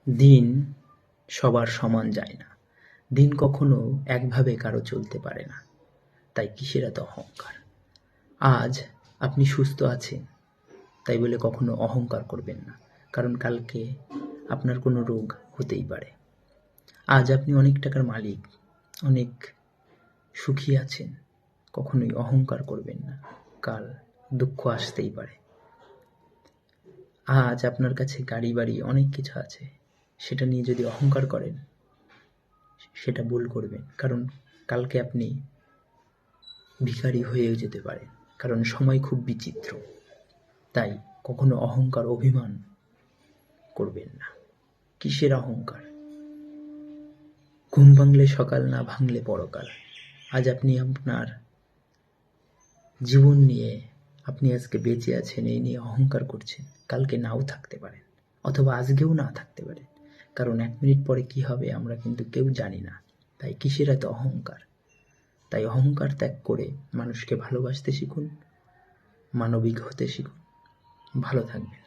দিন সবার সমান যায় না, দিন কখনো একভাবে কারো চলতে পারে না, তাই কিসের এত অহংকার? আজ আপনি সুস্থ আছেন তাই বলে কখনো অহংকার করবেন না, কারণ কালকে আপনার কোনো রোগ হতেই পারে। আজ আপনি অনেক টাকার মালিক, অনেক সুখী আছেন, কখনোই অহংকার করবেন না, কাল দুঃখ আসতেই পারে। আজ আপনার কাছে গাড়ি বাড়ি অনেক কিছু আছে, সেটা নিয়ে যদি অহংকার করেন সেটা ভুল করবেন, কারণ কালকে আপনি ভিখারি হয়েও যেতে পারেন, কারণ সময় খুব বিচিত্র। তাই কখনো অহংকার অভিমান করবেন না। কিসের অহংকার? ঘুম ভাঙলে সকাল, না ভাঙলে পরকাল। আজ আপনি আপনার জীবন নিয়ে, আপনি আজকে বেঁচে আছেন এই নিয়ে অহংকার করছেন, কালকে নাও থাকতে পারেন, অথবা আজকেও না থাকতে পারেন, কারণ 1 মিনিট পরে কি হবে আমরা কিন্তু কেউ জানি না। তাই কিসের এত অহংকার? তাই অহংকার ত্যাগ করে মানুষকে ভালোবাসতে শিখুন, মানবিক হতে শিখুন। ভালো থাকবেন।